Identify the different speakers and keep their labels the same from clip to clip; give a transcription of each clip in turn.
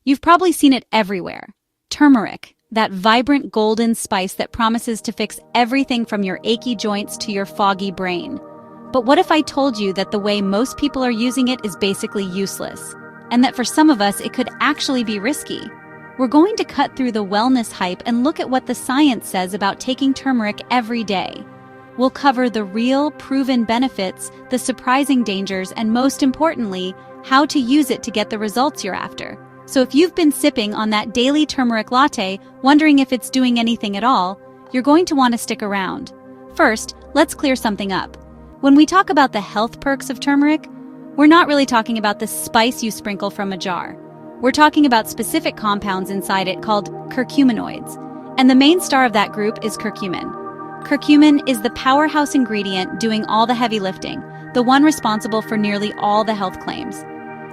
Speaker 1: You've probably seen it everywhere. Turmeric, that vibrant golden spice that promises to fix everything from your achy joints to your foggy brain. But what if I told you that the way most people are using it is basically useless, and that for some of us it could actually be risky? We're going to cut through the wellness hype and look at what the science says about taking turmeric every day. We'll cover the real, proven benefits, the surprising dangers, and most importantly, how to use it to get the results you're after. So if you've been sipping on that daily turmeric latte, wondering if it's doing anything at all, you're going to want to stick around. First, let's clear something up. When we talk about the health perks of turmeric, we're not really talking about the spice you sprinkle from a jar. We're talking about specific compounds inside it called curcuminoids, and the main star of that group is curcumin. Curcumin is the powerhouse ingredient doing all the heavy lifting, the one responsible for nearly all the health claims.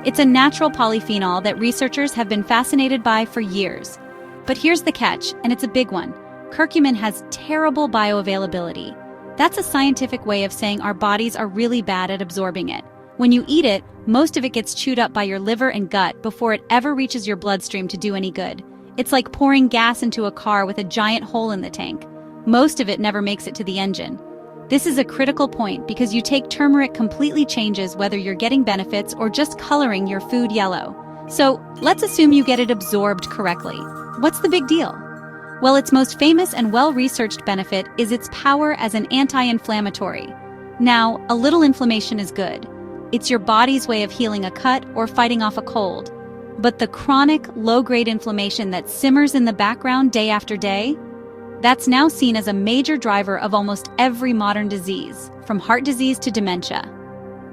Speaker 1: It's a natural polyphenol that researchers have been fascinated by for years. But here's the catch, and it's a big one. Curcumin has terrible bioavailability. That's a scientific way of saying our bodies are really bad at absorbing it. When you eat it, most of it gets chewed up by your liver and gut before it ever reaches your bloodstream to do any good. It's like pouring gas into a car with a giant hole in the tank. Most of it never makes it to the engine. This is a critical point because you take turmeric completely changes whether you're getting benefits or just coloring your food yellow. So let's assume you get it absorbed correctly. What's the big deal? Well, its most famous and well-researched benefit is its power as an anti-inflammatory. Now, a little inflammation is good. It's your body's way of healing a cut or fighting off a cold. But the chronic, low-grade inflammation that simmers in the background day after day, that's now seen as a major driver of almost every modern disease, from heart disease to dementia.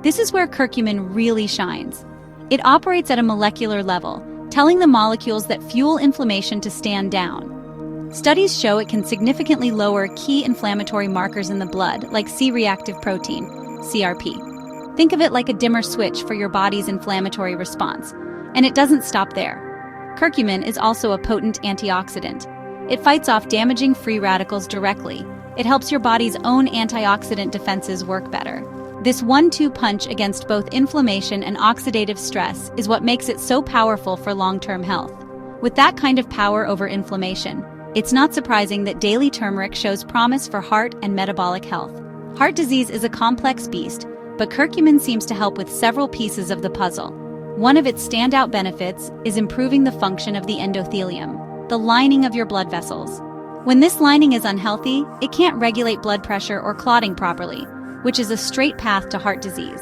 Speaker 1: This is where curcumin really shines. It operates at a molecular level, telling the molecules that fuel inflammation to stand down. Studies show it can significantly lower key inflammatory markers in the blood, like C-reactive protein, CRP. Think of it like a dimmer switch for your body's inflammatory response. And it doesn't stop there. Curcumin is also a potent antioxidant. It fights off damaging free radicals directly. It helps your body's own antioxidant defenses work better. This one-two punch against both inflammation and oxidative stress is what makes it so powerful for long-term health. With that kind of power over inflammation, it's not surprising that daily turmeric shows promise for heart and metabolic health. Heart disease is a complex beast, but curcumin seems to help with several pieces of the puzzle. One of its standout benefits is improving the function of the endothelium, the lining of your blood vessels. When this lining is unhealthy, it can't regulate blood pressure or clotting properly, which is a straight path to heart disease.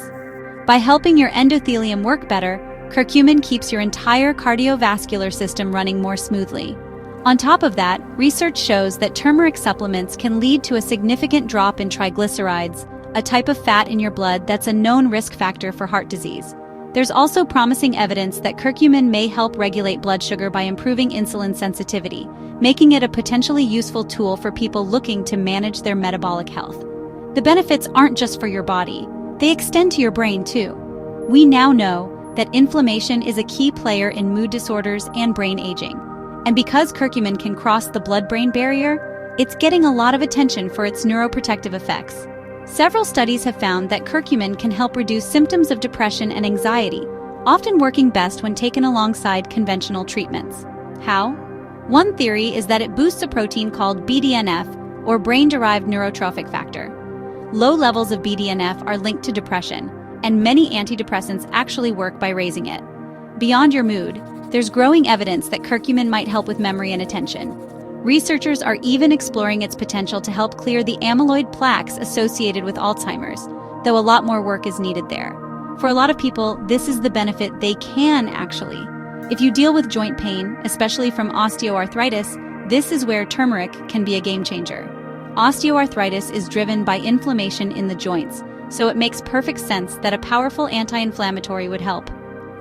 Speaker 1: By helping your endothelium work better, curcumin keeps your entire cardiovascular system running more smoothly. On top of that, research shows that turmeric supplements can lead to a significant drop in triglycerides, a type of fat in your blood that's a known risk factor for heart disease. There's also promising evidence that curcumin may help regulate blood sugar by improving insulin sensitivity, making it a potentially useful tool for people looking to manage their metabolic health. The benefits aren't just for your body, they extend to your brain too. We now know that inflammation is a key player in mood disorders and brain aging. And because curcumin can cross the blood-brain barrier, it's getting a lot of attention for its neuroprotective effects. Several studies have found that curcumin can help reduce symptoms of depression and anxiety, often working best when taken alongside conventional treatments. How? One theory is that it boosts a protein called BDNF, or brain-derived neurotrophic factor. Low levels of BDNF are linked to depression, and many antidepressants actually work by raising it. Beyond your mood, there's growing evidence that curcumin might help with memory and attention. Researchers are even exploring its potential to help clear the amyloid plaques associated with Alzheimer's, though a lot more work is needed there. For a lot of people, this is the benefit they can actually. If you deal with joint pain, especially from osteoarthritis, this is where turmeric can be a game changer. Osteoarthritis is driven by inflammation in the joints, so it makes perfect sense that a powerful anti-inflammatory would help.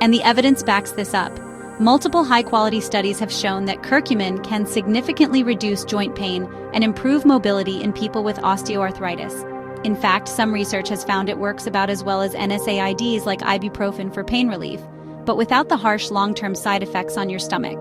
Speaker 1: And the evidence backs this up. Multiple high-quality studies have shown that curcumin can significantly reduce joint pain and improve mobility in people with osteoarthritis. In fact, some research has found it works about as well as NSAIDs like ibuprofen for pain relief, but without the harsh long-term side effects on your stomach.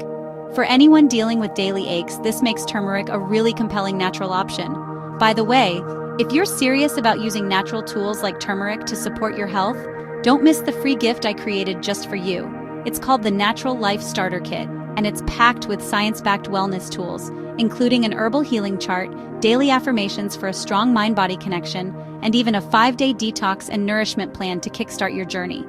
Speaker 1: For anyone dealing with daily aches, this makes turmeric a really compelling natural option. By the way, if you're serious about using natural tools like turmeric to support your health, don't miss the free gift I created just for you. It's called the Natural Life Starter Kit, and it's packed with science-backed wellness tools, including an herbal healing chart, daily affirmations for a strong mind-body connection, and even a 5-day detox and nourishment plan to kickstart your journey.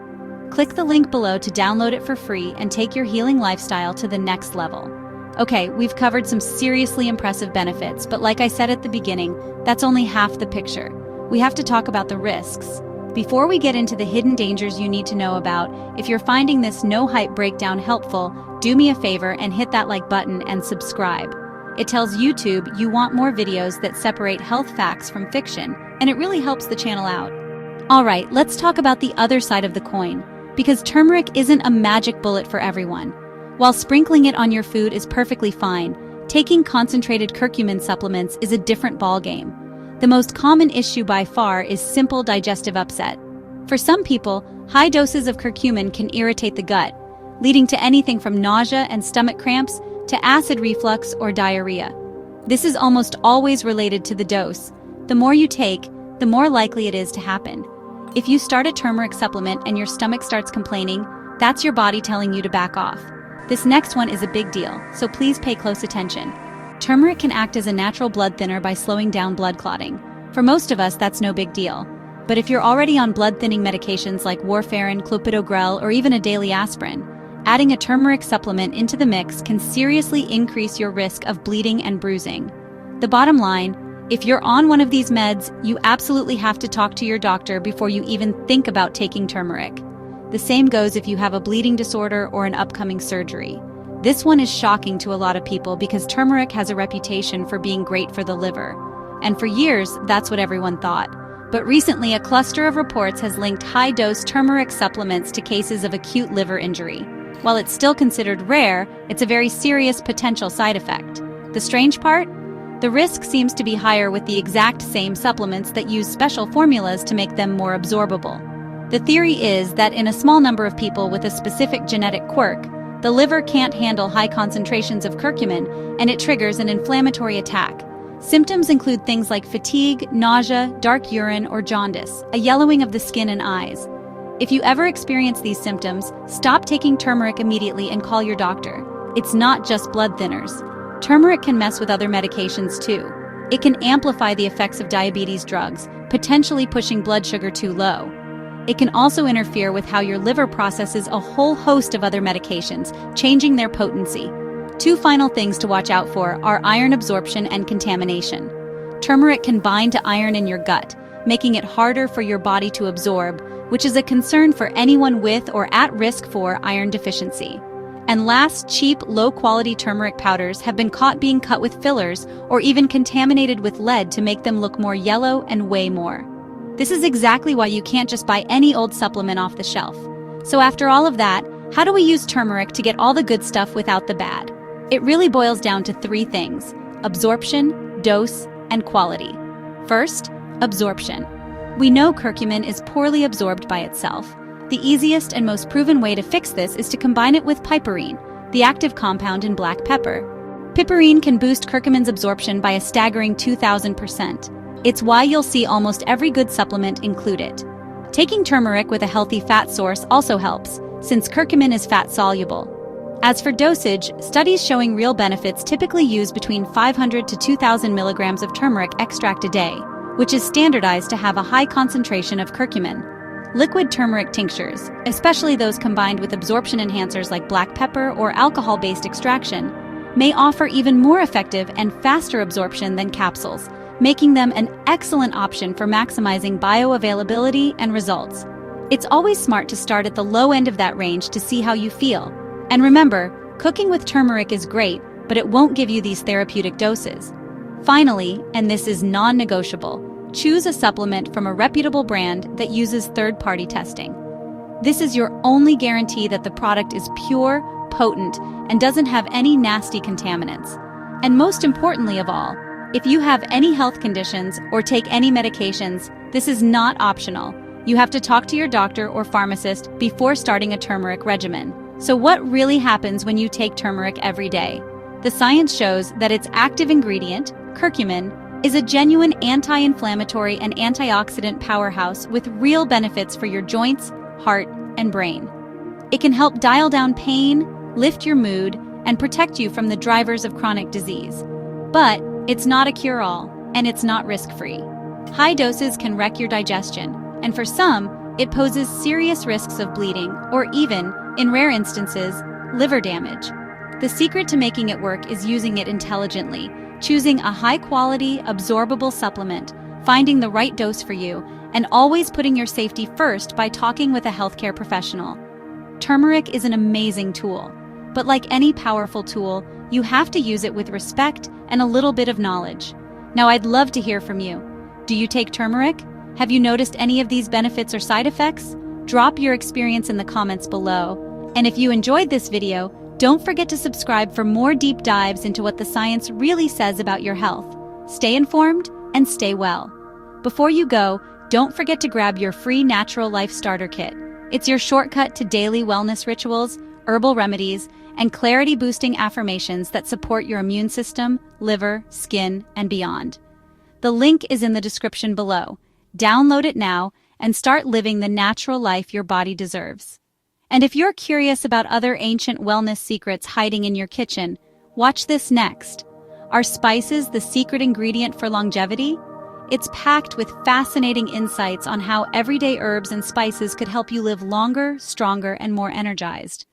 Speaker 1: Click the link below to download it for free and take your healing lifestyle to the next level. Okay, we've covered some seriously impressive benefits, but like I said at the beginning, that's only half the picture. We have to talk about the risks. Before we get into the hidden dangers you need to know about, if you're finding this no-hype breakdown helpful, do me a favor and hit that like button and subscribe. It tells YouTube you want more videos that separate health facts from fiction, and it really helps the channel out. Alright, let's talk about the other side of the coin, because turmeric isn't a magic bullet for everyone. While sprinkling it on your food is perfectly fine, taking concentrated curcumin supplements is a different ballgame. The most common issue by far is simple digestive upset. For some people, high doses of curcumin can irritate the gut, leading to anything from nausea and stomach cramps to acid reflux or diarrhea. This is almost always related to the dose. The more you take, the more likely it is to happen. If you start a turmeric supplement and your stomach starts complaining, that's your body telling you to back off. This next one is a big deal, so please pay close attention. Turmeric can act as a natural blood thinner by slowing down blood clotting. For most of us, that's no big deal. But if you're already on blood-thinning medications like warfarin, clopidogrel, or even a daily aspirin, adding a turmeric supplement into the mix can seriously increase your risk of bleeding and bruising. The bottom line, if you're on one of these meds, you absolutely have to talk to your doctor before you even think about taking turmeric. The same goes if you have a bleeding disorder or an upcoming surgery. This one is shocking to a lot of people because turmeric has a reputation for being great for the liver. And for years, that's what everyone thought. But recently, a cluster of reports has linked high-dose turmeric supplements to cases of acute liver injury. While it's still considered rare, it's a very serious potential side effect. The strange part? The risk seems to be higher with the exact same supplements that use special formulas to make them more absorbable. The theory is that in a small number of people with a specific genetic quirk, the liver can't handle high concentrations of curcumin, and it triggers an inflammatory attack. Symptoms include things like fatigue, nausea, dark urine, or jaundice, a yellowing of the skin and eyes. If you ever experience these symptoms, stop taking turmeric immediately and call your doctor. It's not just blood thinners. Turmeric can mess with other medications too. It can amplify the effects of diabetes drugs, potentially pushing blood sugar too low. It can also interfere with how your liver processes a whole host of other medications, changing their potency. Two final things to watch out for are iron absorption and contamination. Turmeric can bind to iron in your gut, making it harder for your body to absorb, which is a concern for anyone with or at risk for iron deficiency. And last, cheap, low-quality turmeric powders have been caught being cut with fillers or even contaminated with lead to make them look more yellow and weigh more. This is exactly why you can't just buy any old supplement off the shelf. So after all of that, how do we use turmeric to get all the good stuff without the bad? It really boils down to three things: absorption, dose, and quality. First, absorption. We know curcumin is poorly absorbed by itself. The easiest and most proven way to fix this is to combine it with piperine, the active compound in black pepper. Piperine can boost curcumin's absorption by a staggering 2,000%. It's why you'll see almost every good supplement include it. Taking turmeric with a healthy fat source also helps, since curcumin is fat-soluble. As for dosage, studies showing real benefits typically use between 500 to 2,000 milligrams of turmeric extract a day, which is standardized to have a high concentration of curcumin. Liquid turmeric tinctures, especially those combined with absorption enhancers like black pepper or alcohol-based extraction, may offer even more effective and faster absorption than capsules, making them an excellent option for maximizing bioavailability and results. It's always smart to start at the low end of that range to see how you feel. And remember, cooking with turmeric is great, but it won't give you these therapeutic doses. Finally, and this is non-negotiable, choose a supplement from a reputable brand that uses third-party testing. This is your only guarantee that the product is pure, potent, and doesn't have any nasty contaminants. And most importantly of all, if you have any health conditions or take any medications, this is not optional. You have to talk to your doctor or pharmacist before starting a turmeric regimen. So what really happens when you take turmeric every day? The science shows that its active ingredient, curcumin, is a genuine anti-inflammatory and antioxidant powerhouse with real benefits for your joints, heart, and brain. It can help dial down pain, lift your mood, and protect you from the drivers of chronic disease. But it's not a cure-all, and it's not risk-free. High doses can wreck your digestion, and for some, it poses serious risks of bleeding or even, in rare instances, liver damage. The secret to making it work is using it intelligently, choosing a high-quality, absorbable supplement, finding the right dose for you, and always putting your safety first by talking with a healthcare professional. Turmeric is an amazing tool, but like any powerful tool, you have to use it with respect and a little bit of knowledge. Now, I'd love to hear from you. Do you take turmeric? Have you noticed any of these benefits or side effects? Drop your experience in the comments below. And if you enjoyed this video, don't forget to subscribe for more deep dives into what the science really says about your health. Stay informed and stay well. Before you go, don't forget to grab your free Natural Life Starter Kit. It's your shortcut to daily wellness rituals, herbal remedies, and clarity-boosting affirmations that support your immune system, liver, skin, and beyond. The link is in the description below. Download it now and start living the natural life your body deserves. And if you're curious about other ancient wellness secrets hiding in your kitchen, watch this next. Are spices the secret ingredient for longevity? It's packed with fascinating insights on how everyday herbs and spices could help you live longer, stronger, and more energized.